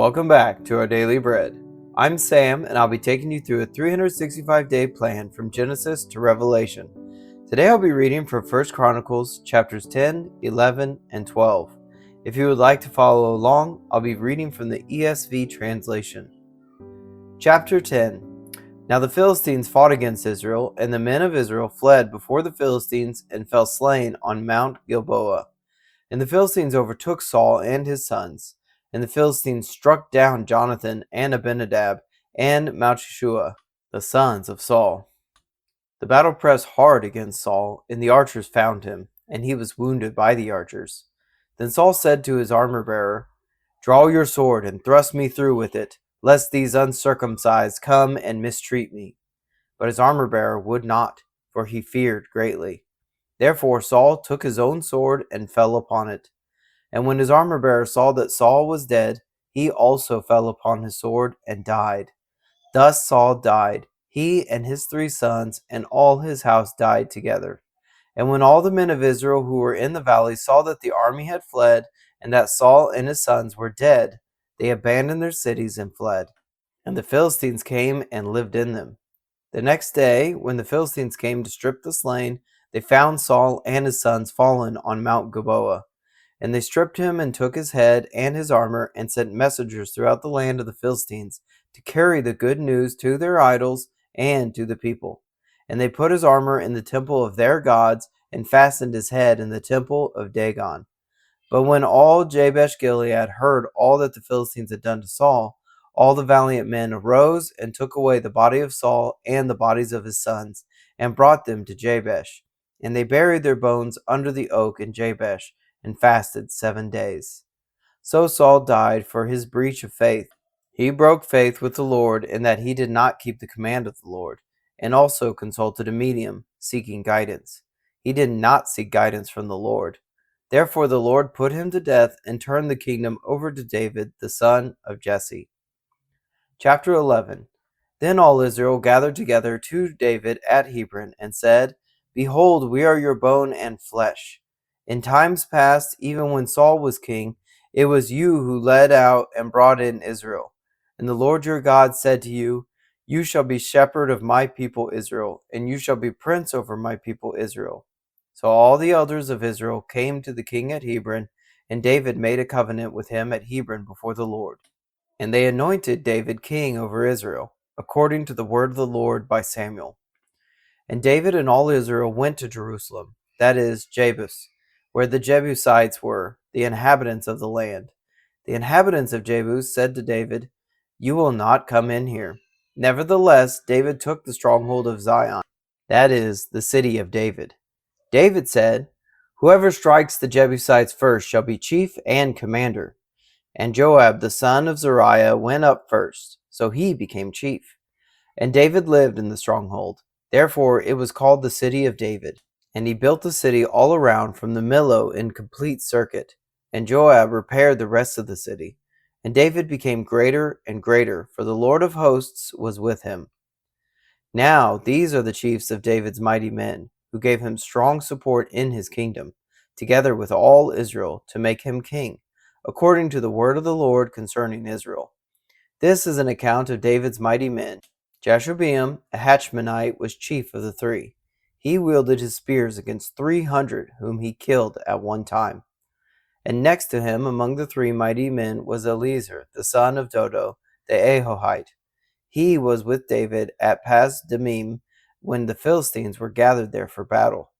Welcome back to our Daily Bread. I'm Sam, and I'll be taking you through a 365-day plan from Genesis to Revelation. Today I'll be reading from 1 Chronicles chapters 10, 11, and 12. If you would like to follow along, I'll be reading from the ESV translation. Chapter 10. Now the Philistines fought against Israel, and the men of Israel fled before the Philistines and fell slain on Mount Gilboa. And the Philistines overtook Saul and his sons. And the Philistines struck down Jonathan and Abinadab and Malchishua, the sons of Saul. The battle pressed hard against Saul, and the archers found him, and he was wounded by the archers. Then Saul said to his armor-bearer, "Draw your sword and thrust me through with it, lest these uncircumcised come and mistreat me." But his armor-bearer would not, for he feared greatly. Therefore Saul took his own sword and fell upon it. And when his armor-bearer saw that Saul was dead, he also fell upon his sword and died. Thus Saul died, he and his 3 sons, and all his house died together. And when all the men of Israel who were in the valley saw that the army had fled, and that Saul and his sons were dead, they abandoned their cities and fled. And the Philistines came and lived in them. The next day, when the Philistines came to strip the slain, they found Saul and his sons fallen on Mount Gilboa. And they stripped him and took his head and his armor and sent messengers throughout the land of the Philistines to carry the good news to their idols and to the people. And they put his armor in the temple of their gods and fastened his head in the temple of Dagon. But when all Jabesh Gilead heard all that the Philistines had done to Saul, all the valiant men arose and took away the body of Saul and the bodies of his sons and brought them to Jabesh. And they buried their bones under the oak in Jabesh and fasted 7 days. So Saul died for his breach of faith. He broke faith with the Lord in that he did not keep the command of the Lord, and also consulted a medium, seeking guidance. He did not seek guidance from the Lord. Therefore the Lord put him to death and turned the kingdom over to David, the son of Jesse. Chapter 11. Then all Israel gathered together to David at Hebron and said, "Behold, we are your bone and flesh. In times past, even when Saul was king, it was you who led out and brought in Israel. And the Lord your God said to you, 'You shall be shepherd of my people Israel, and you shall be prince over my people Israel.'" So all the elders of Israel came to the king at Hebron, and David made a covenant with him at Hebron before the Lord. And they anointed David king over Israel, according to the word of the Lord by Samuel. And David and all Israel went to Jerusalem, that is, Jebus, where the Jebusites were, the inhabitants of the land. The inhabitants of Jebus said to David, "You will not come in here." Nevertheless, David took the stronghold of Zion, that is, the city of David. David said, "Whoever strikes the Jebusites first shall be chief and commander." And Joab the son of Zeruiah went up first, so he became chief. And David lived in the stronghold. Therefore it was called the city of David. And he built the city all around from the Millo in complete circuit. And Joab repaired the rest of the city. And David became greater and greater, for the Lord of hosts was with him. Now these are the chiefs of David's mighty men, who gave him strong support in his kingdom, together with all Israel, to make him king, according to the word of the Lord concerning Israel. This is an account of David's mighty men. Jashobeam, a Hachmonite, was chief of the 3. He wielded his spears against 300 whom he killed at one time. And next to him among the 3 mighty men was Eliezer, the son of Dodo, the Ahohite. He was with David at Pas-Dammim when the Philistines were gathered there for battle.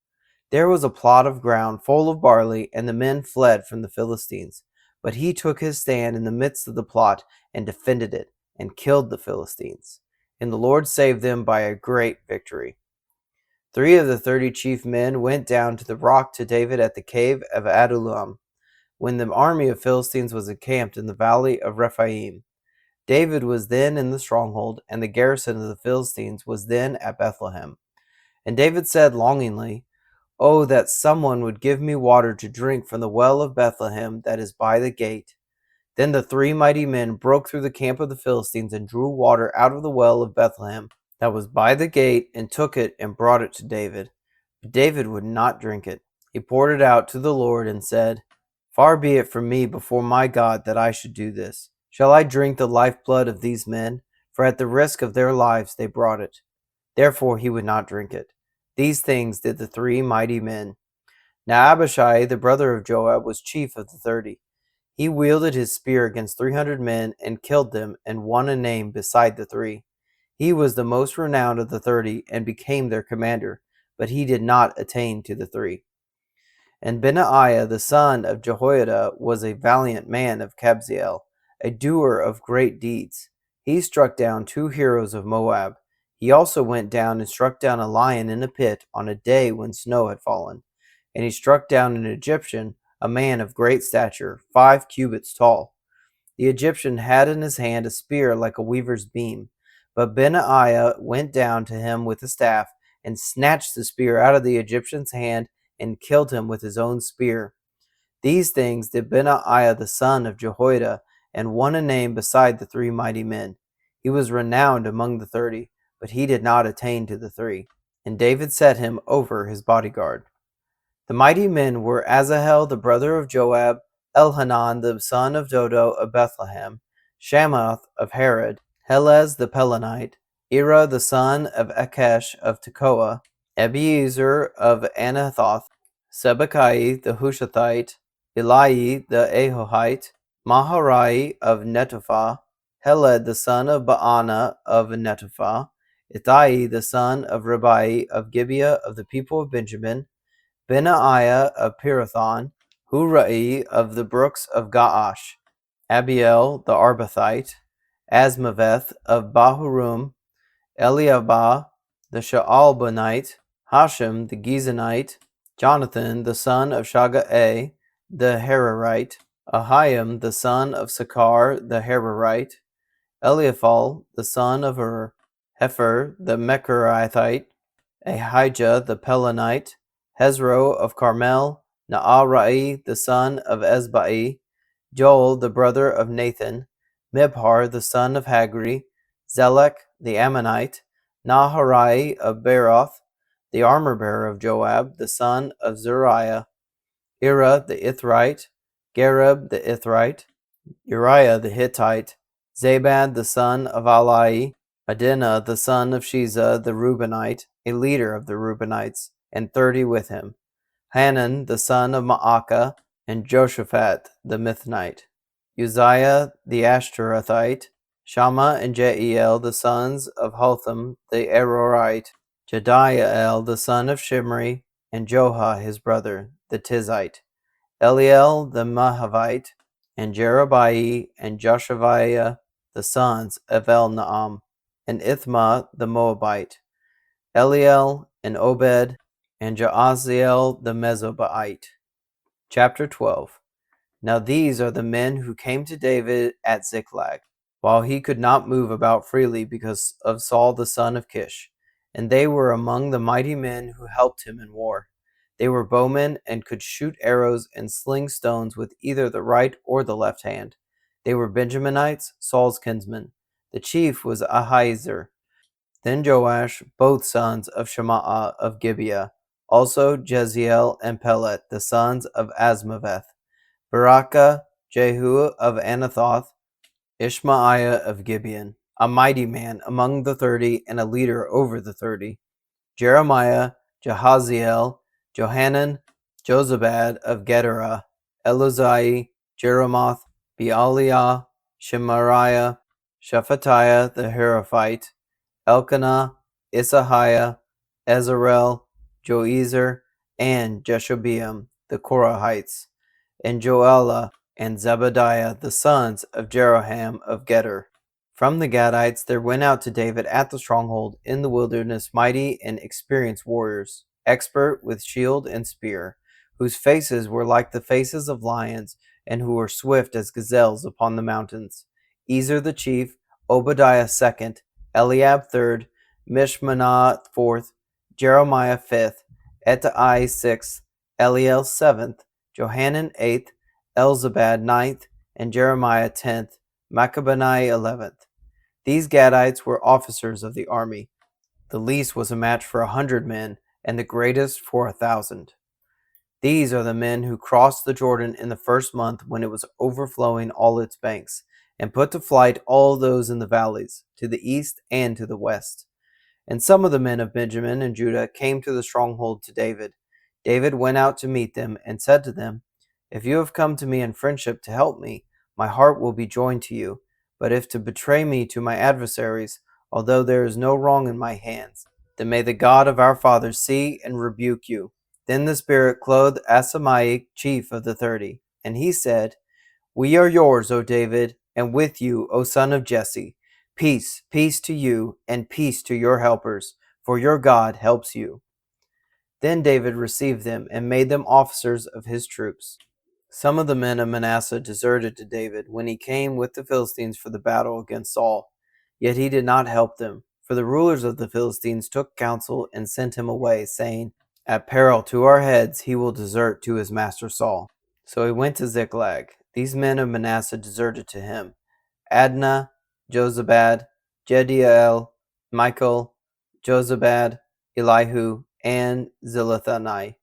There was a plot of ground full of barley, and the men fled from the Philistines. But he took his stand in the midst of the plot and defended it, and killed the Philistines. And the Lord saved them by a great victory. 3 of the 30 chief men went down to the rock to David at the cave of Adullam, when the army of Philistines was encamped in the valley of Rephaim. David was then in the stronghold, and the garrison of the Philistines was then at Bethlehem. And David said longingly, "Oh, that someone would give me water to drink from the well of Bethlehem that is by the gate." Then the 3 mighty men broke through the camp of the Philistines and drew water out of the well of Bethlehem that was by the gate, and took it and brought it to David. But David would not drink it. He poured it out to the Lord and said, "Far be it from me before my God that I should do this. Shall I drink the lifeblood of these men? For at the risk of their lives they brought it. Therefore he would not drink it. These things did the 3 mighty men. Now Abishai, the brother of Joab, was chief of the 30. He wielded his spear against 300 men and killed them and won a name beside the 3. He was the most renowned of the 30 and became their commander, but he did not attain to the 3. And Benaiah the son of Jehoiada was a valiant man of Kabzeel, a doer of great deeds. He struck down 2 heroes of Moab. He also went down and struck down a lion in a pit on a day when snow had fallen. And he struck down an Egyptian, a man of great stature, 5 cubits tall. The Egyptian had in his hand a spear like a weaver's beam. But Benaiah went down to him with a staff and snatched the spear out of the Egyptian's hand and killed him with his own spear. These things did Benaiah the son of Jehoiada, and won a name beside the 3 mighty men. He was renowned among the 30, but he did not attain to the 3. And David set him over his bodyguard. The mighty men were Asahel the brother of Joab, Elhanan the son of Dodo of Bethlehem, Shammoth of Harod, Helez the Pelonite, Ira the son of Akesh of Tekoa, Ebiezer of Anathoth, Sibbecai the Hushathite, Elai the Ahohite, Maharai of Netophah, Heled the son of Baana of Netophah, Ittai the son of Ribai of Gibeah of the people of Benjamin, Benaiah of Pirathon, Hurai of the brooks of Gaash, Abiel the Arbathite, Asmaveth of Bahurim, Eliabah the Shaalbonite, Hashem the Gizonite, Jonathan the son of Shaggai the Hararite, Ahiam the son of Sakar the Hararite, Eliaphal the son of Hefer the Mecharathite, Ahijah the Pelonite, Hezro of Carmel, Naarai the son of Ezbai, Joel the brother of Nathan, Mibhar the son of Hagri, Zelek the Ammonite, Naharai of Beeroth, the armor-bearer of Joab, the son of Zuriah, Ira the Ithrite, Gareb the Ithrite, Uriah the Hittite, Zabad the son of Alai, Adinah the son of Shiza the Reubenite, a leader of the Reubenites, and 30 with him, Hanan the son of Maacah, and Joshaphat the Mithnite, Uzziah the Ashtarothite, Shammah and Jeiel the sons of Hotham the Arorite, Jediael the son of Shimri, and Joha his brother, the Tizite, Eliel the Mahavite, and Jerubai and Joshaviah the sons of Elnaam, and Ithma the Moabite, Eliel and Obed, and Jaaziel the Mezobaite. Chapter 12. Now these are the men who came to David at Ziklag, while he could not move about freely because of Saul the son of Kish. And they were among the mighty men who helped him in war. They were bowmen and could shoot arrows and sling stones with either the right or the left hand. They were Benjaminites, Saul's kinsmen. The chief was Ahiezer. Then Joash, both sons of Shemaah of Gibeah. Also Jeziel and Pelet, the sons of Asmaveth. Barakah, Jehu of Anathoth, Ishmaiah of Gibeon, a mighty man among the 30 and a leader over the 30. Jeremiah, Jahaziel, Johanan, Jozabad of Gedera, Eluzai, Jeremoth, Bealiah, Shemariah, Shephatiah the Heraphite, Elkanah, Isahiah, Ezarel, Joezer, and Jeshobeam the Korahites, and Joelah and Zebadiah the sons of Jeroham of Geder. From the Gadites there went out to David at the stronghold in the wilderness mighty and experienced warriors, expert with shield and spear, whose faces were like the faces of lions, and who were swift as gazelles upon the mountains. Ezer the chief, Obadiah second, Eliab third, Mishmanah fourth, Jeremiah fifth, Ettai sixth, Eliel seventh, Johanan eighth, Elzabad ninth, and Jeremiah 10th, Maccabenai 11th. These Gadites were officers of the army. The least was a match for 100 men, and the greatest for 1,000. These are the men who crossed the Jordan in the first month when it was overflowing all its banks, and put to flight all those in the valleys, to the east and to the west. And some of the men of Benjamin and Judah came to the stronghold to David. David went out to meet them and said to them, "If you have come to me in friendship to help me, my heart will be joined to you. But if to betray me to my adversaries, although there is no wrong in my hands, then may the God of our fathers see and rebuke you." Then the Spirit clothed Asamai, chief of the 30, and he said, "We are yours, O David, and with you, O son of Jesse. Peace, peace to you, and peace to your helpers, for your God helps you." Then David received them and made them officers of his troops. Some of the men of Manasseh deserted to David when he came with the Philistines for the battle against Saul. Yet he did not help them, for the rulers of the Philistines took counsel and sent him away, saying, "At peril to our heads he will desert to his master Saul." So he went to Ziklag. These men of Manasseh deserted to him: Adnah, Jozabad, Jediael, Michael, Jozabad, Elihu, and Zilithanai,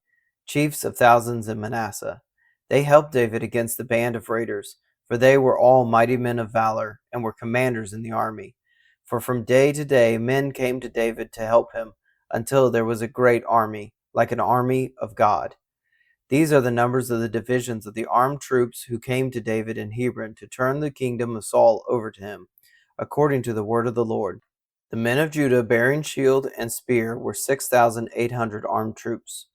chiefs of thousands in Manasseh. They helped David against the band of raiders, for they were all mighty men of valor, and were commanders in the army. For from day to day men came to David to help him, until there was a great army, like an army of God. These are the numbers of the divisions of the armed troops who came to David in Hebron to turn the kingdom of Saul over to him, according to the word of the Lord. The men of Judah bearing shield and spear were 6,800 armed troops.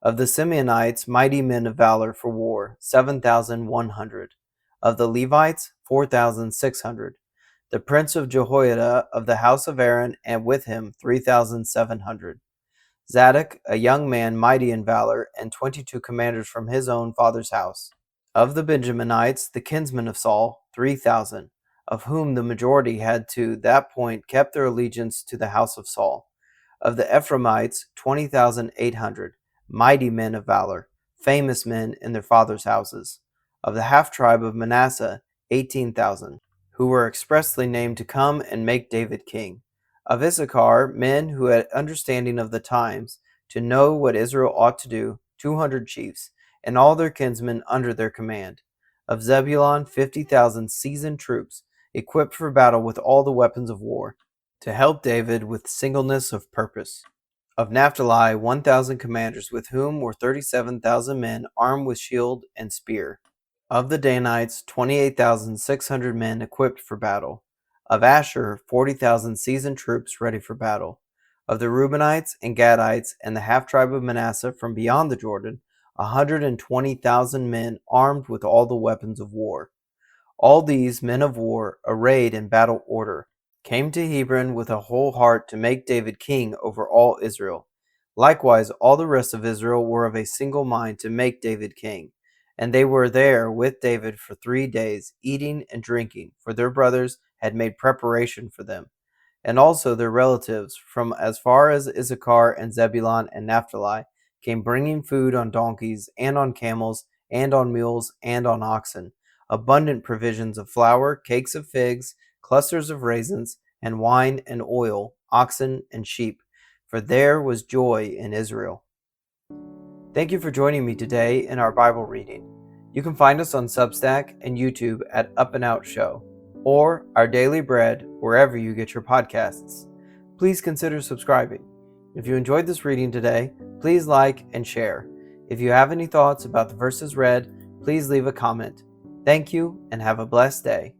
Of the Simeonites, mighty men of valor for war, 7,100. Of the Levites, 4,600. The prince of Jehoiada of the house of Aaron, and with him 3,700. Zadok, a young man mighty in valor, and 22 commanders from his own father's house. Of the Benjaminites, the kinsmen of Saul, 3,000, of whom the majority had to that point kept their allegiance to the house of Saul. Of the Ephraimites, 20,800, mighty men of valor, famous men in their fathers' houses. Of the half-tribe of Manasseh, 18,000, who were expressly named to come and make David king. Of Issachar, men who had understanding of the times, to know what Israel ought to do, 200 chiefs, and all their kinsmen under their command. Of Zebulun, 50,000 seasoned troops, equipped for battle with all the weapons of war, to help David with singleness of purpose. Of Naphtali, 1,000 commanders, with whom were 37,000 men armed with shield and spear. Of the Danites, 28,600 men equipped for battle. Of Asher, 40,000 seasoned troops ready for battle. Of the Reubenites and Gadites and the half-tribe of Manasseh from beyond the Jordan, 120,000 men armed with all the weapons of war. All these men of war, arrayed in battle order, came to Hebron with a whole heart to make David king over all Israel. Likewise, all the rest of Israel were of a single mind to make David king. And they were there with David for 3 days, eating and drinking, for their brothers had made preparation for them. And also their relatives, from as far as Issachar and Zebulun and Naphtali, came bringing food on donkeys, and on camels, and on mules, and on oxen, abundant provisions of flour, cakes of figs, clusters of raisins, and wine and oil, oxen and sheep, for there was joy in Israel. Thank you for joining me today in our Bible reading. You can find us on Substack and YouTube at Up+Out Show, or Our Daily Bread wherever you get your podcasts. Please consider subscribing. If you enjoyed this reading today, please like and share. If you have any thoughts about the verses read, please leave a comment. Thank you and have a blessed day.